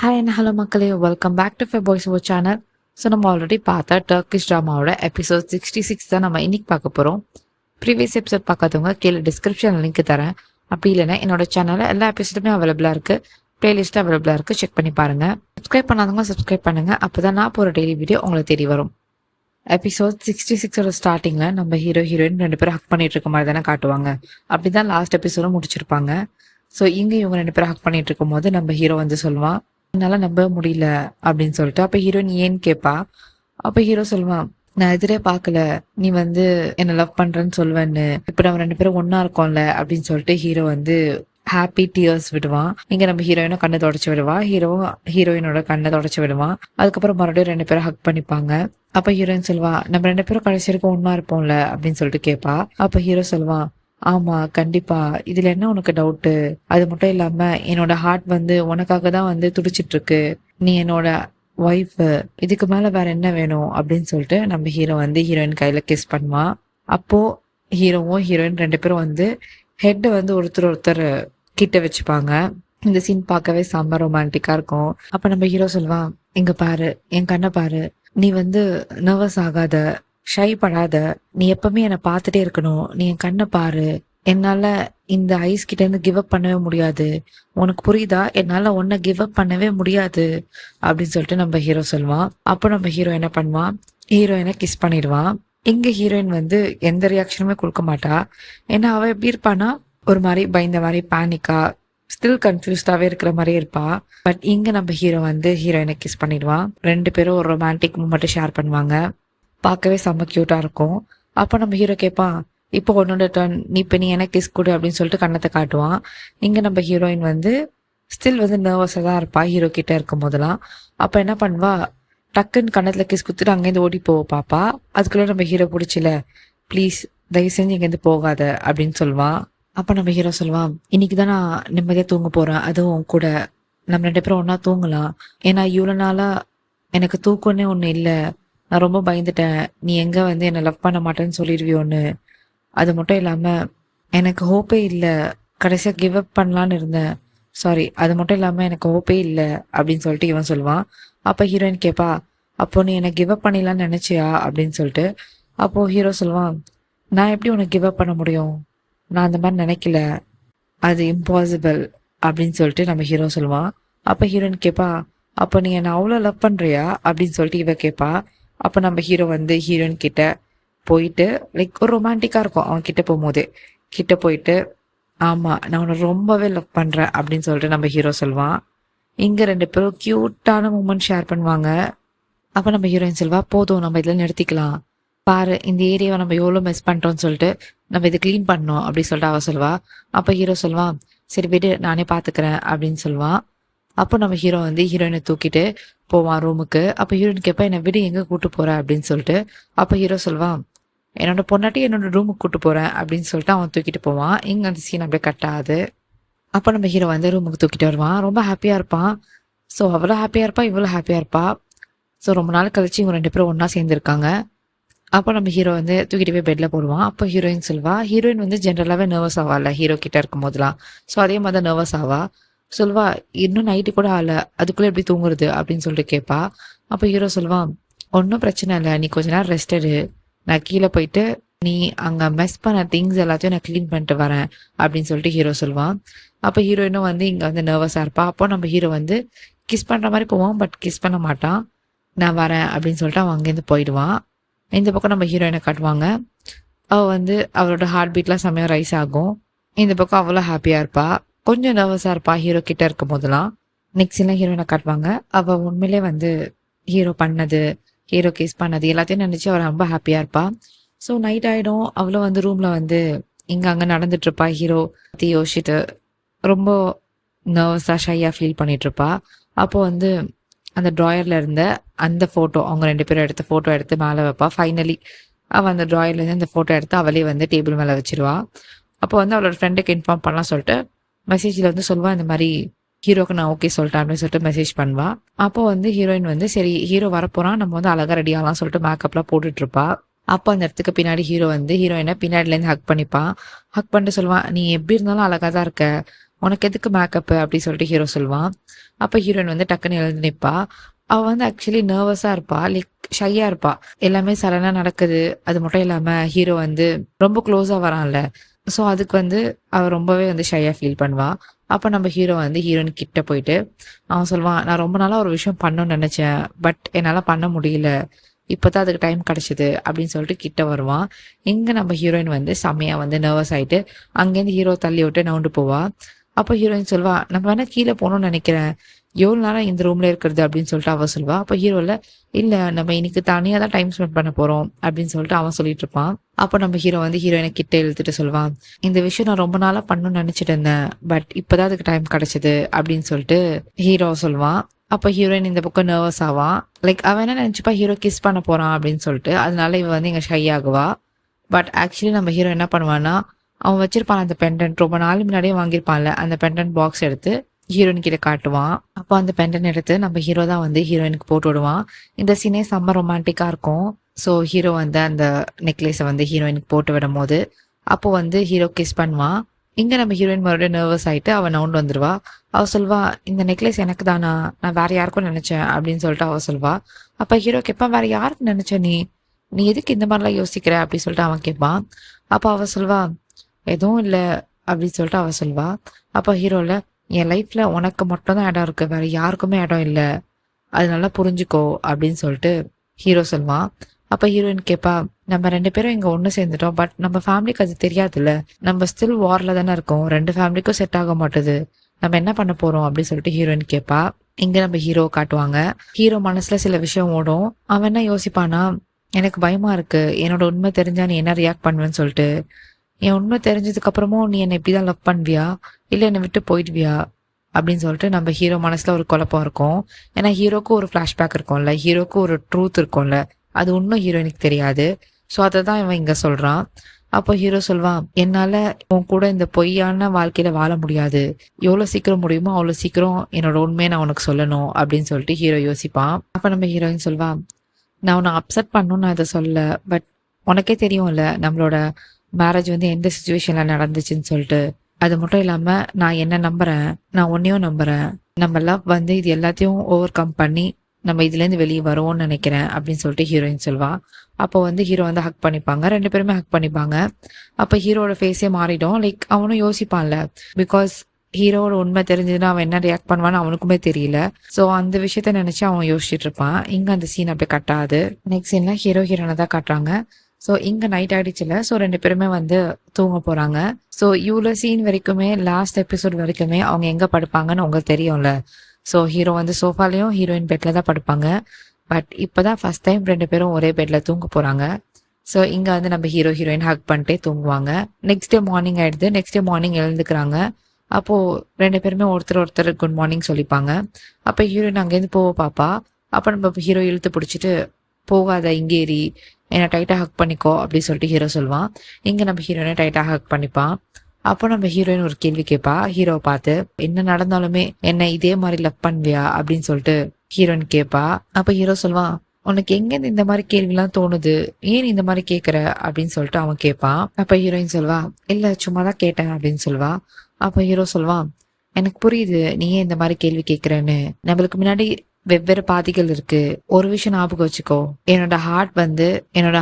Hi and hello மக்களே, welcome back to ஃபை பாய்ஸ் ஓ சேனல். ஸோ நம்ம ஆல்ரெடி பார்த்த டர்க்கிஷ் ட்ராமாவோட எபிசோட் 66 தான் நம்ம இன்னைக்கு பார்க்க போகிறோம். ப்ரீவியஸ் எபிசோட் பார்க்காதவங்க கீழே டிஸ்கிரிப்ஷன் லிங்க் தரேன். அப்படி இல்லைன்னா என்னோட சேனலில் எல்லா எபிசோடுமே அவைலபிளாக இருக்குது, பிளேலிஸ்ட்டு அவைலபிளாக இருக்குது, செக் பண்ணி பாருங்கள். சப்ஸ்கிரைப் பண்ணாதவங்க சப்ஸ்கிரைப் பண்ணுங்கள், அப்போ தான் நான் போகிற டெய்லி வீடியோ உங்களுக்கு தேடி வரும். எபிசோட் 66ஓட ஸ்டார்டிங்கில் நம்ம ஹீரோயின் ரெண்டு பேரும் ஹக் பண்ணிட்டு இருக்க மாதிரி தானே காட்டுவாங்க. அப்படி தான் லாஸ்ட் எபிசோடும் முடிச்சிருப்பாங்க. ஸோ இங்கே இவங்க ரெண்டு பேரும் ஹக் பண்ணிட்டு இருக்கும் போது நம்ம ஹீரோ வந்து சொல்லுவான், என்னால நம்ப முடியல அப்படின்னு சொல்லிட்டு. அப்ப ஹீரோயின் ஏன்னு கேட்பா. அப்ப ஹீரோ சொல்லுவான், நான் எதிரே பார்க்கல நீ வந்து என்ன லவ் பண்றேன்னு சொல்லுவேன்னு, இப்ப நம்ம ரெண்டு பேரும் ஒன்னா இருக்கோம்ல அப்படின்னு சொல்லிட்டு ஹீரோ வந்து ஹாப்பி டியர்ஸ் விடுவான். இங்க நம்ம ஹீரோயினும் கண்ணை தொடச்சு விடுவா, ஹீரோயினோட கண்ணை தொடச்சு விடுவான். அதுக்கப்புறம் மறுபடியும் ரெண்டு பேரும் ஹக் பண்ணிப்பாங்க. அப்ப ஹீரோயின் சொல்லுவா, நம்ம ரெண்டு பேரும் கடைசி வரைக்கும் ஒன்னா இருப்போம்ல அப்படின்னு சொல்லிட்டு கேட்பா. அப்ப ஹீரோ சொல்லுவான், ஆமா கண்டிப்பா, இதுல என்ன உனக்கு டவுட்டு? அது மட்டும் இல்லாம என்னோட ஹார்ட் வந்து உனக்காக தான் வந்து துடிச்சிட்டு இருக்கு, நீ என்னோட ஒய்ஃப், இதுக்கு மேல வேற என்ன வேணும் அப்படின்னு சொல்லிட்டு நம்ம ஹீரோ வந்து ஹீரோயின் கையில கிஸ் பண்ணுவான். அப்போ ஹீரோவும் ஹீரோயின் ரெண்டு பேரும் வந்து ஹெட் வந்து ஒருத்தர் கிட்ட வச்சுப்பாங்க. இந்த சீன் பார்க்கவே செம்ம ரொமான்டிக்கா இருக்கும். அப்ப நம்ம ஹீரோ சொல்லுவான், இங்க பாரு, என் கண்ணை பாரு, நீ வந்து நர்வஸ் ஆகாத, ஷை படாத, நீ எப்பவுமே என்னை பார்த்துட்டே இருக்கணும், நீ என் கண்ணை பாரு, என்னால இந்த ஐஸ் கிட்ட இருந்து கிவ் அப் பண்ணவே முடியாது, உனக்கு புரியுதா, என்னால உன்னை கிவ் அப் பண்ணவே முடியாது அப்படின்னு சொல்லிட்டு நம்ம ஹீரோ சொல்லுவான். அப்போ நம்ம ஹீரோ என்ன பண்ணுவான், ஹீரோயினை கிஸ் பண்ணிடுவான். இங்க ஹீரோயின் வந்து எந்த ரியாக்ஷனுமே கொடுக்க மாட்டா. ஏன்னா அவ எப்படி இருப்பானா, ஒரு மாதிரி பயந்த மாதிரி பேனிக்கா ஸ்டில் கன்ஃபியூஸ்டாவே இருக்கிற மாதிரி இருப்பா. பட் இங்க நம்ம ஹீரோ வந்து ஹீரோயினை கிஸ் பண்ணிடுவான். ரெண்டு பேரும் ஒரு ரொமான்டிக் மூமெண்ட் ஷேர் பண்ணுவாங்க. பார்க்கவே செம்ம கியூட்டா இருக்கும். அப்போ நம்ம ஹீரோ கேட்பான், இப்போ உன்னோட டர்ன், நீ எனக்கு கிஸ் கொடு அப்படின்னு சொல்லிட்டு கண்ணத்தை காட்டுவான். இங்க நம்ம ஹீரோயின் வந்து ஸ்டில் வந்து நர்வஸா தான் இருப்பா ஹீரோ கிட்ட இருக்கும் போதெல்லாம். அப்ப என்ன பண்ணுவா, டக்குன்னு கண்ணத்துல கிஸ் குத்துட்டு அங்கேருந்து ஓடி போவ பாப்பா. அதுக்குள்ள நம்ம ஹீரோ பிடிச்சில, ப்ளீஸ் தயவு செஞ்சு இங்கேருந்து போகாத அப்படின்னு சொல்லுவான். அப்ப நம்ம ஹீரோ சொல்லுவான், இன்னைக்குதான் நான் நிம்மதியா தூங்க போறேன், அதுவும் கூட நம்ம ரெண்டு பேரும் ஒன்னா தூங்கலாம், ஏன்னா இவ்வளவு நாளா எனக்கு தூக்கம்னே ஒண்ணு இல்ல, நான் ரொம்ப பயந்துட்டேன், நீ எங்க வந்து என்னை லவ் பண்ண மாட்டேன்னு சொல்லிடுவியோன்னு. அது மட்டும் இல்லாம எனக்கு ஹோப்பே இல்லை, கடைசியா கிவ் அப் பண்ணலான்னு இருந்தேன், சாரி, அது மட்டும் இல்லாம எனக்கு ஹோப்பே இல்லை அப்படின்னு சொல்லிட்டு இவன் சொல்லுவான். அப்ப ஹீரோயின் கேட்பா, அப்போ நீ என்ன கிவ் அப் பண்ணிடலான்னு நினைச்சியா அப்படின்னு சொல்லிட்டு. அப்போ ஹீரோ சொல்லுவான், நான் எப்படி உனக்கு கிவ் அப் பண்ண முடியும், நான் அந்த மாதிரி நினைக்கல, அது இம்பாசிபிள் அப்படின்னு சொல்லிட்டு நம்ம ஹீரோ சொல்லுவான். அப்ப ஹீரோயின் கேட்பா, அப்போ நீ என்ன அவ்வளோ லவ் பண்றியா அப்படின்னு சொல்லிட்டு இவ கேட்பா. அப்போ நம்ம ஹீரோ வந்து ஹீரோயின் கிட்ட போயிட்டு, லைக் ஒரு ரொமான்டிக்கா இருக்கும் அவன் கிட்ட போகும்போதே, கிட்ட போயிட்டு, ஆமா நான் உன்னை ரொம்பவே லவ் பண்றேன் அப்படின்னு சொல்லிட்டு நம்ம ஹீரோ சொல்லுவான். இங்க ரெண்டு பேரும் கியூட்டான மூமெண்ட் ஷேர் பண்ணுவாங்க. அப்ப நம்ம ஹீரோயின் சொல்வா, போதும் நம்ம இதுல நிறுத்திக்கலாம், பாரு இந்த ஏரியாவை நம்ம எவ்வளவு மிஸ் பண்றோம்னு சொல்லிட்டு நம்ம இதை கிளீன் பண்ணோம் அப்படின்னு சொல்லிட்டு அவ சொல்வா. அப்ப ஹீரோ சொல்வான், சரி விடு நானே பாத்துக்கிறேன் அப்படின்னு சொல்லுவான். அப்போ நம்ம ஹீரோ வந்து ஹீரோயினை தூக்கிட்டு போவான் ரூமுக்கு. அப்ப ஹீரோயின் கேட்பா, என்னை விடு எங்க கூட்டு போற அப்படின்னு சொல்லிட்டு. அப்ப ஹீரோ சொல்வான், என்னோட பொண்டாட்டி என்னோட ரூமுக்கு கூட்டு போறேன் அப்படின்னு சொல்லிட்டு அவன் தூக்கிட்டு போவான். இங்க அந்த சீன் அப்படியே கட் ஆகுது. அப்ப நம்ம ஹீரோ வந்து ரூமுக்கு தூக்கிட்டு வருவான். ரொம்ப ஹாப்பியா இருப்பான். ஸோ அவ்வளோ ஹாப்பியா இருப்பா, இவ்வளோ ஹாப்பியா இருப்பா. ஸோ ரொம்ப நாள் கழிச்சு இவங்க ரெண்டு பேரும் ஒன்னா சேர்ந்துருக்காங்க. அப்போ நம்ம ஹீரோ வந்து தூக்கிட்டு போய் பெட்ல போடுவான். அப்போ ஹீரோயின் சொல்வா, ஹீரோயின் வந்து ஜென்ரலாவே நர்வஸ் ஆவால ஹீரோ கிட்ட இருக்கும் போதெல்லாம். ஸோ அதே மாதிரி தான் நர்வஸ் ஆவா. சொல்வா, இன்னும் நைட்டு கூட ஆகல, அதுக்குள்ள எப்படி தூங்குறது அப்படின்னு சொல்லிட்டு கேட்பா. அப்போ ஹீரோ சொல்வான், ஒன்றும் பிரச்சனை இல்லை, நீ கொஞ்ச நேரம் ரெஸ்ட் எடு, நான் கீழே போயிட்டு நீ அங்க மெஸ் பண்ண திங்ஸ் எல்லாத்தையும் நான் கிளீன் பண்ணிட்டு வரேன் அப்படின்னு சொல்லிட்டு ஹீரோ சொல்லுவான். அப்ப ஹீரோயினும் வந்து இங்க வந்து நர்வஸா இருப்பா. அப்போ நம்ம ஹீரோ வந்து கிஸ் பண்ற மாதிரி போவான், பட் கிஸ் பண்ண மாட்டான். நான் வரேன் அப்படின்னு சொல்லிட்டு அவன் அங்கேருந்து போயிடுவான். இந்த பக்கம் நம்ம ஹீரோயினை காட்டுவாங்க. அவ வந்து அவளோட ஹார்ட் பீட்லாம் செம்மையா ரைஸ் ஆகும். இந்த பக்கம் அவ்வளோ ஹாப்பியா இருப்பா, கொஞ்சம் நர்வஸா இருப்பா ஹீரோ கிட்ட இருக்கும் போதெல்லாம். நெக்ஸ்ட் எல்லாம் ஹீரோயினை காட்டுவாங்க. அவ உண்மையிலே வந்து ஹீரோ பண்ணது, ஹீரோ கிஸ் பண்ணது எல்லாத்தையும் நினைச்சு அவள் ரொம்ப ஹாப்பியா இருப்பா. ஸோ நைட் ஆயிடும். அவளும் வந்து ரூம்ல வந்து இங்க அங்க நடந்துட்டு இருப்பா. ஹீரோ பத்தி யோசிச்சுட்டு ரொம்ப நர்வஸா ஷையா ஃபீல் பண்ணிட்டு இருப்பா. அப்போ வந்து அந்த ட்ராயர்ல இருந்த அந்த போட்டோ, அவங்க ரெண்டு பேரும் எடுத்த போட்டோ எடுத்து மேலே வைப்பா. ஃபைனலி அவள் அந்த ட்ராயர்ல இருந்து அந்த போட்டோ எடுத்து அவளே வந்து டேபிள் மேலே வச்சிருவா. அப்போ வந்து அவளோட ஃப்ரெண்டுக்கு இன்ஃபார்ம் பண்ணலாம் சொல்லிட்டு மெசேஜ்ல வந்து சொல்லுவா, இந்த மாதிரி ஹீரோக்கு நான் ஓகே சொல்லிட்டேன் அப்படின்னு சொல்லிட்டு மெசேஜ் பண்ணுவா. அப்போ வந்து ஹீரோயின் வந்து சரி ஹீரோ வரப்போறான், நம்ம வந்து அழகா ரெடி ஆகலாம் சொல்லிட்டு மேக்கப்லாம் போட்டுட்டு இருப்பா. அப்போ அந்த இடத்துக்கு பின்னாடி ஹீரோ வந்து ஹீரோயினை பின்னாடில இருந்து ஹக் பண்ணிப்பான். ஹக் பண்ணிட்டு சொல்லுவான், நீ எப்படி இருந்தாலும் அழகா தான் இருக்க, உனக்கு எதுக்கு மேக்கப்பு அப்படி சொல்லிட்டு ஹீரோ சொல்லுவான். அப்போ ஹீரோயின் வந்து டக்குன்னு எழுந்து நிற்பா. அவள் வந்து ஆக்சுவலி நர்வஸாக இருப்பா, லைக் ஷையாக இருப்பா. எல்லாமே சடனாக நடக்குது. அது மட்டும் இல்லாமல் ஹீரோ வந்து ரொம்ப க்ளோஸாக வரான்ல, ஸோ அதுக்கு வந்து அவள் ரொம்பவே வந்து ஷையாக ஃபீல் பண்ணுவா. அப்போ நம்ம ஹீரோ வந்து ஹீரோயின் கிட்ட போயிட்டு அவன் சொல்லுவான், நான் ரொம்ப நாளாக ஒரு விஷயம் பண்ணணும்னு நினச்சேன், பட் என்னால் பண்ண முடியல, இப்போ தான் அதுக்கு டைம் கிடச்சிது அப்படின்னு சொல்லிட்டு கிட்ட வருவான். இங்கே நம்ம ஹீரோயின் வந்து செம்மையாக வந்து நர்வஸ் ஆகிட்டு அங்கேருந்து ஹீரோ தள்ளி விட்டு நவுண்டு போவா. அப்போ ஹீரோயின் சொல்வா, நம்ம வேணால் கீழே போகணும்னு நினைக்கிறேன், எவ்வளோ நேரம் இந்த ரூமில் இருக்கிறது அப்படின்னு சொல்லிட்டு அவள் சொல்வா. அப்போ ஹீரோவில் இல்லை, நம்ம இன்னைக்கு தனியாக தான் டைம் ஸ்பெண்ட் பண்ண போகிறோம் அப்படின்னு சொல்லிட்டு அவன் சொல்லிட்டு இருப்பான். அப்போ நம்ம ஹீரோ வந்து ஹீரோயினை கிட்ட இழுத்துட்டு சொல்லுவான், இந்த விஷயம் நான் ரொம்ப நாளாக பண்ணணும்னு நினச்சிட்டு இருந்தேன், பட் இப்போதான் அதுக்கு டைம் கிடச்சிது அப்படின்னு சொல்லிட்டு ஹீரோ சொல்லுவான். அப்போ ஹீரோயின் இந்த பக்கம் நர்வஸ் ஆவான். லைக் அவன் என்ன நினச்சிப்பா, ஹீரோ கிஸ் பண்ண போகிறான் அப்படின்னு சொல்லிட்டு, அதனால இவன் வந்து இங்கே ஷை ஆகுவா. பட் ஆக்சுவலி நம்ம ஹீரோ என்ன பண்ணுவான்னா, அவன் வச்சிருப்பான் அந்த பெண்டன்ட், ரொம்ப நாள் முன்னாடியே வாங்கியிருப்பான்ல, அந்த பெண்டன்ட் பாக்ஸ் எடுத்து ஹீரோயின் கிட்ட காட்டுவான். அப்போ அந்த பெண்டன்ட் எடுத்து நம்ம ஹீரோ தான் வந்து ஹீரோயினுக்கு போட்டு விடுவான். இந்த சீனே செம்ம ரொமான்டிக்காக இருக்கும். ஸோ ஹீரோ வந்து அந்த நெக்லேஸை வந்து ஹீரோயினுக்கு போட்டு விடும் போது அப்போ வந்து ஹீரோ கிஸ் பண்ணுவான். இங்கே நம்ம ஹீரோயின் மறுபடியும் நர்வஸ் ஆகிட்டு அவள் நவுண்டு வந்துடுவா. அவள் சொல்வா, இந்த நெக்லேஸ் எனக்கு தானா, நான் வேற யாருக்கும் நினச்சேன் அப்படின்னு சொல்லிட்டு அவள் சொல்வா. அப்போ ஹீரோ கேட்பான், வேற யாருக்கு நினச்ச நீ, நீ எதுக்கு இந்த மாதிரிலாம் யோசிக்கிற அப்படின்னு சொல்லிட்டு அவன் கேட்பான். அப்போ அவள் சொல்வா, எதுவும் இல்லை அப்படின்னு சொல்லிட்டு அவள் சொல்வா. அப்போ ஹீரோவில், என் லைஃப்பில் உனக்கு மட்டும் தான் இடம் இருக்குது, வேறு யாருக்குமே இடம் இல்லை, அது நல்லா புரிஞ்சுக்கோ அப்படின்னு சொல்லிட்டு ஹீரோ சொல்லுவான். அப்போ ஹீரோயின் கேட்பா, நம்ம 2 பேரும் இங்கே ஒன்று சேர்ந்துட்டோம், பட் நம்ம ஃபேமிலிக்கு அது தெரியாதுல்ல, நம்ம ஸ்டில் வாரில் தானே இருக்கோம், 2 ஃபேமிலிக்கும் செட் ஆக மாட்டுது, நம்ம என்ன பண்ண போகிறோம் அப்படின்னு சொல்லிட்டு ஹீரோயின் கேட்பா. இங்கே நம்ம ஹீரோ காட்டுவாங்க. ஹீரோ மனசில் சில விஷயம் ஓடும். அவன் என்ன யோசிப்பானா, எனக்கு பயமாக இருக்குது, என்னோட உண்மை தெரிஞ்சா நீ என்ன ரியாக்ட் பண்ணுவேன்னு சொல்லிட்டு, என் உண்மை தெரிஞ்சதுக்கு அப்புறமும் நீ என்னை இப்படி தான் லவ் பண்ணுவியா, இல்லை என்னை விட்டு போயிடுவியா அப்படின்னு சொல்லிட்டு நம்ம ஹீரோ மனசில் ஒரு குழப்பம் இருக்கும். ஏன்னா ஹீரோக்கு ஒரு ஃப்ளாஷ்பேக் இருக்கும்ல, ஹீரோக்கு ஒரு ட்ரூத் இருக்கும்ல, அது இன்னும் ஹீரோயினுக்கு தெரியாது. ஸோ அதை தான் இவன் இங்கே சொல்கிறான். அப்போ ஹீரோ சொல்வான், என்னால் உன் கூட இந்த பொய்யான வாழ்க்கையில் வாழ முடியாது, எவ்வளோ சீக்கிரம் முடியுமோ அவ்வளோ சீக்கிரம் என்னோட உண்மையை நான் உனக்கு சொல்லணும் அப்படின்னு சொல்லிட்டு ஹீரோ யோசிப்பான். அப்போ நம்ம ஹீரோயின் சொல்வான், நான் உன்னை அப்செட் பண்ணணும்னு நான் இதை சொல்ல, பட் உனக்கே தெரியும்ல நம்மளோட மேரேஜ் வந்து எந்த சுச்சுவேஷனில் நடந்துச்சுன்னு சொல்லிட்டு, அது மட்டும் இல்லாமல் நான் என்ன நம்புகிறேன், நான் உன்னையும் நம்புகிறேன், நம்ம லவ் வந்து இது எல்லாத்தையும் ஓவர் கம் பண்ணி நம்ம இதுலேருந்து வெளியே வருவோம்னு நினைக்கிறேன் அப்படின்னு சொல்லிட்டு ஹீரோயின் சொல்வா. அப்போ வந்து ஹீரோ வந்து ஹக் பண்ணிப்பாங்க, 2 பேருமே ஹக் பண்ணிப்பாங்க. அப்போ ஹீரோட ஃபேஸே மாறிடும். லைக் அவனும் யோசிப்பான்ல, பிகாஸ் ஹீரோட உண்மை தெரிஞ்சதுன்னா அவன் என்ன ரியாக்ட் பண்ணுவான்னு அவனுக்குமே தெரியல. ஸோ அந்த விஷயத்த நினச்சி அவன் யோசிச்சுட்டு இருப்பான். இங்கே அந்த சீன் அப்படியே கட்டாது. நெக்ஸ்ட் சீனில் ஹீரோ ஹீரோனை தான் காட்டுறாங்க. ஸோ இங்கே நைட் ஆகிடுச்சுல, ஸோ 2 பேருமே வந்து தூங்க போகிறாங்க. ஸோ இவ்வளோ சீன் வரைக்குமே, லாஸ்ட் எபிசோட் வரைக்குமே அவங்க எங்கே படுப்பாங்கன்னு உங்களுக்கு தெரியும்ல. ஸோ ஹீரோ வந்து சோஃபாலையும் ஹீரோயின் பெட்டில் தான் படுப்பாங்க. பட் இப்போ தான் ஃபஸ்ட் டைம் 2 பேரும் ஒரே பெட்டில் தூங்க போகிறாங்க. ஸோ இங்கே வந்து நம்ம ஹீரோ ஹீரோயின் ஹக் பண்ணிட்டே தூங்குவாங்க. நெக்ஸ்ட் டே மார்னிங் ஆகிடுது. நெக்ஸ்ட் டே மார்னிங் எழுந்துக்கிறாங்க. அப்போது 2 பேருமே ஒருத்தர் குட் மார்னிங் சொல்லிப்பாங்க. அப்போ ஹீரோயின் அங்கேருந்து போக பாப்பா. அப்போ நம்ம ஹீரோ இழுத்து பிடிச்சிட்டு, போகாத இங்கேறி என்னை டைட்டாக ஹக் பண்ணிக்கோ அப்படின்னு சொல்லிட்டு ஹீரோ சொல்லுவான். இங்கே நம்ம ஹீரோயினை டைட்டாக ஹக் பண்ணிப்பான். அப்போ நம்ம ஹீரோயின் ஒரு கேள்வி கேட்பா ஹீரோவை பார்த்து, என்ன நடந்தாலுமே என்ன இதே மாதிரி லவ் பண்ணுவியா அப்படின்னு சொல்லிட்டு ஹீரோயின் கேட்பா. அப்போ ஹீரோ சொல்வான், உனக்கு எங்கேருந்து இந்த மாதிரி கேள்விலாம் தோணுது, ஏன் இந்த மாதிரி கேட்குற அப்படின்னு சொல்லிட்டு அவன் கேட்பான். அப்போ ஹீரோயின் சொல்வா, இல்லை சும்மா தான் கேட்டேன் அப்படின்னு சொல்வா. அப்போ ஹீரோ சொல்வான், எனக்கு புரியுது நீ ஏன் இந்த மாதிரி கேள்வி கேட்குறேன்னு, நம்மளுக்கு முன்னாடி வெவ்வேறு பாதிகள் இருக்கு, ஒரு விஷயம் ஞாபகம் வச்சுக்கோ, என்னோட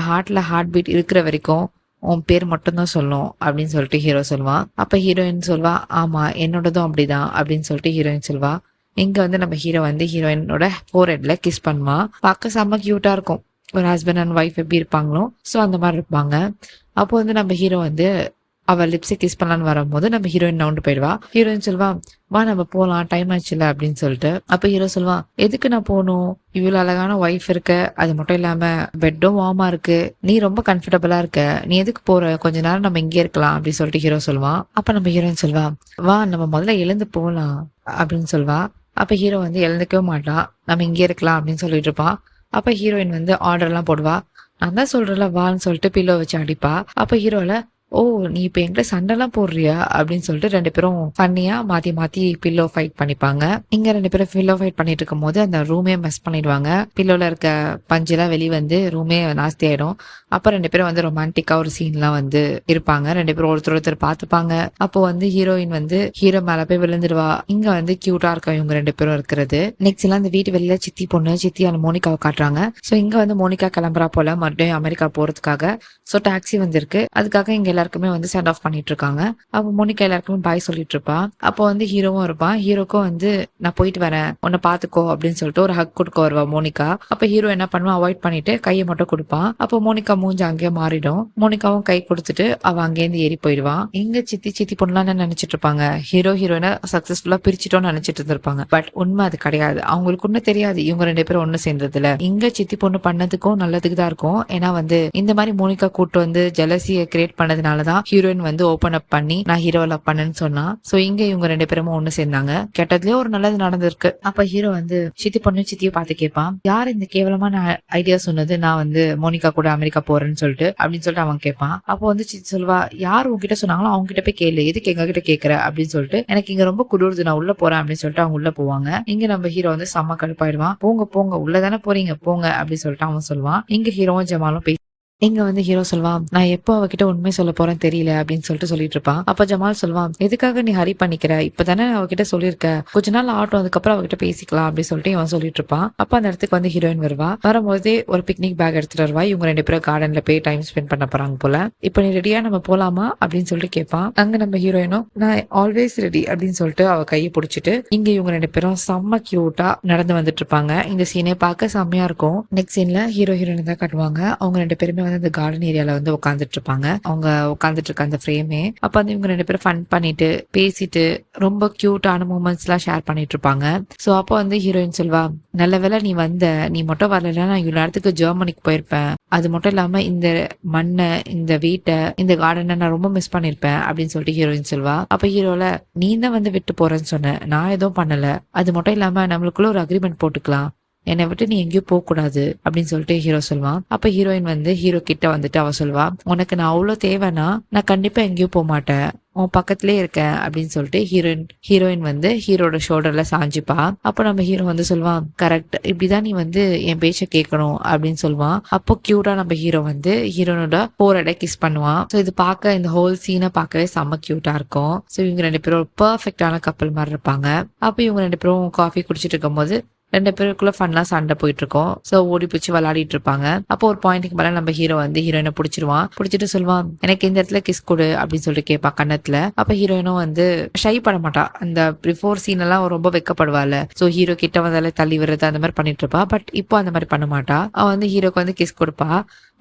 ஹார்ட்ல ஹார்ட் பீட் இருக்கிற வரைக்கும் உன் பேர் மட்டும்தான் சொல்லும் அப்படின்னு சொல்லிட்டு ஹீரோ சொல்லுவான். அப்ப ஹீரோயின் சொல்வா, ஆமா என்னோடதும் அப்படிதான் அப்படின்னு சொல்லிட்டு ஹீரோயின் சொல்வா. இங்க வந்து நம்ம ஹீரோ வந்து ஹீரோயினோட ஃபோர்ஹெட்ல கிஸ் பண்ணுவான். பார்க்க செம்ம கியூட்டா இருக்கும். ஒரு ஹஸ்பண்ட் அண்ட் ஒய்ஃப் எப்படி இருப்பாங்களோ ஸோ அந்த மாதிரி இருப்பாங்க. அப்போ வந்து நம்ம ஹீரோ வந்து அவள் லிப்ஸை கிஸ் பண்ணலான்னு வரும்போது நம்ம ஹீரோயின் நவுண்டு போயிடுவா. ஹீரோயின் சொல்வா, வா நம்ம போகலாம், டைம் ஆச்சுல அப்படின்னு சொல்லிட்டு. அப்போ ஹீரோ சொல்வான், எதுக்கு நான் போகணும், இவ்வளோ அழகான ஒய்ஃப் இருக்க, அது மட்டும் இல்லாம பெட்டும் வார்மா இருக்கு, நீ ரொம்ப கம்ஃபர்டபுளா இருக்க, நீ எதுக்கு போற, கொஞ்ச நேரம் நம்ம இங்கே இருக்கலாம் அப்படின்னு சொல்லிட்டு ஹீரோ சொல்வான். அப்ப நம்ம ஹீரோயின் சொல்வா, வா நம்ம முதல்ல எழுந்து போகலாம் அப்படின்னு சொல்வா. அப்ப ஹீரோ வந்து எழுந்துக்கவே மாட்டான், நம்ம இங்கே இருக்கலாம் அப்படின்னு சொல்லிட்டு இருப்பான். அப்ப ஹீரோயின் வந்து ஆர்டர்லாம் போடுவா. நான் தான் சொல்றேன்ல வான்னு சொல்லிட்டு பில்லோ வச்சு அடிப்பா. அப்ப ஹீரோல, ஓ நீ இப்ப என்கிட்ட சண்டைலாம் போடுறியா அப்படின்னு சொல்லிட்டு 2 பேரும் ஃபன்னியா மாத்தி மாத்தி பில்லோ ஃபைட் பண்ணிப்பாங்க. இங்க 2 பேரும் பில்லோ ஃபைட் பண்ணிட்டு இருக்கும் போது அந்த ரூமே மெஸ் பண்ணிடுவாங்க. பில்லோல இருக்க பஞ்செல்லாம் வெளியே வந்து ரூமே நாஸ்தி ஆயிடும். அப்ப 2 பேரும் வந்து ரொமான்டிக்கா ஒரு சீன்லாம் வந்து இருப்பாங்க. 2 பேரும் ஒருத்தர் பார்த்துப்பாங்க. அப்போ வந்து ஹீரோயின் வந்து ஹீரோ மேல போய் விழுந்துடுவா. இங்க வந்து கியூட்டா இருக்கும் இவங்க 2 பேரும் இருக்கிறது. நெக்ஸ்ட் எல்லாம் அந்த வீட்டு வெளியில சித்தி பொண்ணு சித்தியான மோனிகாவை காட்டுறாங்க. சோ இங்க வந்து மோனிகா கிளம்புறா போல மறுபடியும் அமெரிக்கா போறதுக்காக. சோ டாக்ஸி வந்திருக்கு. அதுக்காக இங்க எல்லாருக்குமே வந்து சென்ட் ஆஃப் பண்ணிட்டு இருக்காங்க. அப்போ மோனிகா எல்லாருக்குமே பாய் சொல்லிட்டு இருப்பா. அப்போ வந்து ஹீரோவும் இருப்பான். ஹீரோக்கும் வந்து நான் போயிட்டு வரேன் உன்னை பாத்துக்கோ அப்படின்னு சொல்லிட்டு ஒரு ஹக் கொடுக்க வருவா மோனிகா. அப்ப ஹீரோ என்ன பண்ணுவான், அவாய்ட் பண்ணிட்டு கையை மட்டும் கொடுப்பான். அப்போ மோனிகா மூஞ்சி அங்கேயே மாறிடும். மோனிகாவும் கை கொடுத்துட்டு அவ அங்கேருந்து ஏறி போயிடுவான். இங்க சித்தி பொண்ணுலாம் என்ன நினைச்சிட்டு இருப்பாங்க, ஹீரோ ஹீரோயினை சக்சஸ்ஃபுல்லா பிரிச்சுட்டோம்னு நினைச்சிட்டு இருந்திருப்பாங்க. பட் உண்மை அது கிடையாது. அவங்களுக்கு ஒண்ணு தெரியாது இவங்க 2 பேரும் ஒண்ணு சேர்ந்ததுல. இங்க சித்தி பொண்ணு பண்ணதுக்கும் நல்லதுக்கு தான் இருக்கும். ஏன்னா வந்து இந்த மாதிரி மோனிகா கூட்டு வந்து ஜெலசியை கிரியேட் பண்ணதுனாலதான் ஹீரோயின் வந்து ஓபன் அப் பண்ணி நான் ஹீரோ லவ் பண்ணேன்னு சொன்னா. சோ இங்க இவங்க 2 பேரும் ஒண்ணு சேர்ந்தாங்க. கெட்டதுலயே ஒரு நல்லது நடந்திருக்கு. அப்ப ஹீரோ வந்து சித்தி பொண்ணு சித்தியை பார்த்து கேட்பான், யார் இந்த கேவலமான ஐடியா சொன்னது நான் வந்து மோனிகா கூட அமெரிக்கா போறேன்னு சொல்லிட்டு அப்படின்னு சொல்லிட்டு அவன் கேட்பான். அப்போ வந்து சித்தி சொல்வா, யார் உங்ககிட்ட சொன்னாங்களோ அவங்க கிட்ட போய் கேளு, எதுக்கு எங்க கிட்ட கேக்குற அப்படின்னு சொல்லிட்டு, எனக்கு இங்க ரொம்ப குளிருது நான் உள்ள போறேன் அப்படின்னு சொல்லிட்டு அவங்க உள்ள போவாங்க. இங்க நம்ம ஹீரோ வந்து செம்ம கடுப்பாயிடுவான். போங்க போங்க உள்ளதானே போறீங்க போங்க அப்படின்னு சொல்லிட்டு அவன் சொல்லுவான். இங்க ஹீரோவும் ஜமாலும் பேசி இங்க வந்து ஹீரோ சொல்வான், நான் எப்போ அவகிட்ட உண்மை சொல்ல போறேன் தெரியல அப்படின்னு சொல்லிட்டு சொல்லிட்டு இருப்பான். அப்ப ஜமால் சொல்வான், எதுக்காக நீ ஹரி பண்ணிக்கிற, இப்பதானே அவகிட்ட சொல்லியிருக்க, கொஞ்ச நாள் ஆட்டம் அதுக்கப்புறம் அவகிட்ட பேசிக்கலாம் அப்படின்னு சொல்லிட்டு இவன் சொல்லிட்டு இருப்பான். அப்ப அந்த இடத்துக்கு வந்து ஹீரோயின் வருவா. வரும்போதே ஒரு பிக்னிக் பேக் எடுத்துட்டு வருவா. இவங்க 2 பேரும் கார்டன்ல போய் டைம் ஸ்பெண்ட் பண்ண போறாங்க போல. இப்ப நீ ரெடியா நம்ம போலாமா அப்படின்னு சொல்லிட்டு கேட்பான். அங்க நம்ம ஹீரோயினும் நான் ஆல்வேஸ் ரெடி அப்படின்னு சொல்லிட்டு அவ கையை பிடிச்சிட்டு இங்க இவங்க 2 பேரும் செம்ம கியூட்டா நடந்து வந்துட்டு இருப்பாங்க. இந்த சீனே பார்க்க செம்மையா இருக்கும். நெக்ஸ்ட் சீன்ல ஹீரோ ஹீரோயின் தான் காட்டுவாங்க. அவங்க 2 பேருமே வந்து அந்த கார்டன் ஏரியால வந்து உட்காந்துட்டு இருப்பாங்க. அவங்க உட்காந்துட்டு இருக்க அந்த ஃப்ரேமே. அப்ப வந்து இவங்க 2 பேரும் ஃபன் பண்ணிட்டு பேசிட்டு ரொம்ப கியூட்டான மூமெண்ட்ஸ் எல்லாம் ஷேர் பண்ணிட்டு இருப்பாங்க. சோ அப்போ வந்து ஹீரோயின் சொல்வா, நல்ல வேளை நீ வந்த, நீ மட்டும் வரல நான் இவ்வளவு நேரத்துக்கு ஜெர்மனிக்கு போயிருப்பேன். அது மட்டும் இல்லாம இந்த மண்ணை இந்த வீட்டை இந்த கார்டனை நான் ரொம்ப மிஸ் பண்ணிருப்பேன் அப்படின்னு சொல்லிட்டு ஹீரோயின் சொல்வா. அப்ப ஹீரோல, நீ தான் வந்து விட்டு போறேன்னு சொன்ன, நான் எதுவும் பண்ணல. அது மட்டும் இல்லாம நம்மளுக்குள்ள ஒரு அக்ரிமெண்ட் போட்டுக்கலாம், என்னை விட்டு நீ எங்கேயும் போக கூடாது அப்படின்னு சொல்லிட்டு ஹீரோ சொல்லுவான். அப்ப ஹீரோயின் வந்து ஹீரோ கிட்ட வந்துட்டு அவ சொல்வா, உனக்கு நான் அவ்வளவு தேவைன்னா நான் கண்டிப்பா எங்கேயும் போக மாட்டேன், உன் பக்கத்திலே இருக்கேன் அப்படின்னு சொல்லிட்டு ஹீரோயின் வந்து ஹீரோட ஷோல்டர்ல சாஞ்சிப்பா. அப்ப நம்ம ஹீரோ வந்து சொல்லுவான், கரெக்ட், இப்படிதான் நீ வந்து என் பேச்ச கேட்கணும் அப்படின்னு சொல்லுவான். அப்போ கியூட்டா நம்ம ஹீரோ வந்து ஹீரோனோட போரடை கிஸ் பண்ணுவான். சோ இது பார்க்க இந்த ஹோல் சீனை பார்க்கவே செம்ம கியூட்டா இருக்கும். சோ இவங்க 2 பேரும் பர்ஃபெக்டான கப்பல் மாதிரி இருப்பாங்க. அப்ப இவங்க 2 பேரும் காஃபி குடிச்சிட்டு இருக்கும் போது 2 பேருக்குள்ள ஃபன்னா சண்டை போயிட்டு இருக்கோம். சோ ஓடி பிடிச்சி விளையாடிட்டு இருப்பாங்க. அப்போ ஒரு பாயிண்ட்டுக்கு மேல நம்ம ஹீரோ வந்து ஹீரோயினை பிடிச்சிருவான். பிடிச்சிட்டு சொல்லுவான், எனக்கு இந்த இடத்துல கிஸ் கொடு அப்படின்னு சொல்லிட்டு கேட்பான் கண்ணத்துல. அப்ப ஹீரோயினும் வந்து ஷை பட மாட்டா. அந்த பிஃபோர் சீன் எல்லாம் ரொம்ப வெக்கப்படுவாள். சோ ஹீரோ கிட்ட வந்தாலே தள்ளி விடுறது அந்த மாதிரி பண்ணிட்டு இருப்பா. பட் இப்போ அந்த மாதிரி பண்ண மாட்டா. அவன் வந்து ஹீரோக்கு வந்து கிஸ் கொடுப்பா.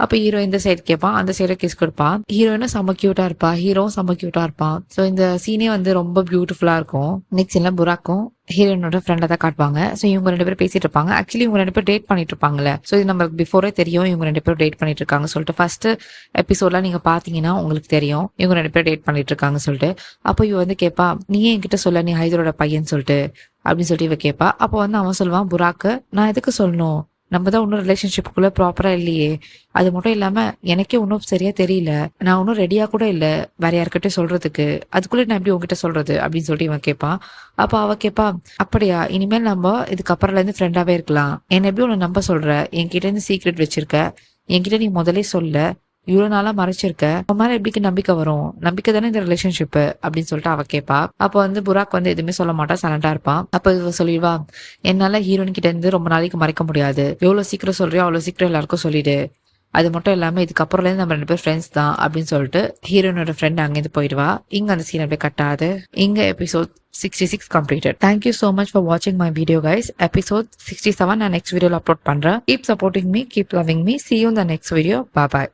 அப்ப ஹீரோ இந்த சைடு கேட்பான், அந்த சைடு கிஸ் கொடுப்பான். ஹீரோயினும் செம்ம கியூட்டா இருப்பா, ஹீரோவும் செம்ம கியூட்டா இருப்பான். சோ இந்த சீனே வந்து ரொம்ப பியூட்டிஃபுல்லா இருக்கும். நெக்ஸ்ட் எல்லாம் புராக்கும் ஹீரோயினோட ஃப்ரெண்டை தான் காட்டுவாங்க. ஸோ இவங்க 2 பேரும் பேசிட்டு இருப்பாங்க. ஆக்சுவலி இவங்க 2 பேரும் டேட் பண்ணிட்டு இருப்பாங்கல்ல. ஸோ இது நம்மளுக்கு பிஃபோரே தெரியும் இவங்க 2 பேரும் டேட் பண்ணிட்டு இருக்காங்க சொல்லிட்டு. ஃபர்ஸ்ட் எபிசோட்லாம் நீங்க பாத்தீங்கன்னா உங்களுக்கு தெரியும் இவங்க 2 பேரும் டேட் பண்ணிட்டு இருக்காங்க சொல்லிட்டு. அப்போ இவ வந்து கேட்பா, நீ என்கிட்ட சொல்ல நீ ஹைதரோட பையன் சொல்லிட்டு அப்படின்னு சொல்லிட்டு இவ கேட்பா. அப்போ வந்து அவன் சொல்லுவான், புராக்கு நான் எதுக்கு சொல்லணும், நம்ம தான் இன்னும் ரிலேஷன்ஷிப்புக்குள்ள ப்ராப்பரா இல்லையே, அது மட்டும் இல்லாம எனக்கே இன்னும் சரியா தெரியல, நான் இன்னும் ரெடியா கூட இல்ல வேற யார்கிட்ட சொல்றதுக்கு, அதுக்குள்ள நான் எப்படி உங்ககிட்ட சொல்றது அப்படின்னு சொல்லிட்டு இவன் கேட்பான். அப்ப அவ கேட்பா, அப்படியா, இனிமேல் நம்ம இதுக்கப்புறம்ல இருந்து ஃப்ரெண்டாவே இருக்கலாம், என்ன எப்படி உன்னை நம்ப சொல்ற, என்கிட்ட இருந்து சீக்ரெட் வச்சிருக்க, என்கிட்ட நீ முதலே சொல்ல, இவ்வளவு நாளா மறைச்சிருக்க, அவன் மேல எப்படிக்கு நம்பிக்கை வரும், நம்பிக்கை தானே இந்த ரிலேஷன்ஷிப் அப்படின்னு சொல்லிட்டு அவ கேட்பா. அப்ப வந்து புராக் வந்து எதுவுமே சொல்ல மாட்டா, சைலண்டா இருப்பான். அப்ப இவ சொல்லிடுவா, என்னால ஹீரோயின் கிட்ட இருந்து ரொம்ப நாளைக்கு மறைக்க முடியாது, எவ்வளவு சீக்கிரம் சொல்றியோ அவ்வளவு சீக்கிரம் எல்லாருக்கும் சொல்லிடு, அது மட்டும் இல்லாம இதுக்கப்புறம்ல இருந்து நம்ம 2 பேர் ஃப்ரெண்ட்ஸ் தான் அப்படின்னு சொல்லிட்டு ஹீரோனோட ஃப்ரெண்ட் அங்கேருந்து போயிடுவா. இங்க அந்த சீன் அப்படியே கட்டாது. இங்க episode 66 completed. Thank you so much for watching my video guys. Episode 67 நான் next video upload பண்றேன். Keep supporting me, keep loving me. See you in the next video. Bye bye.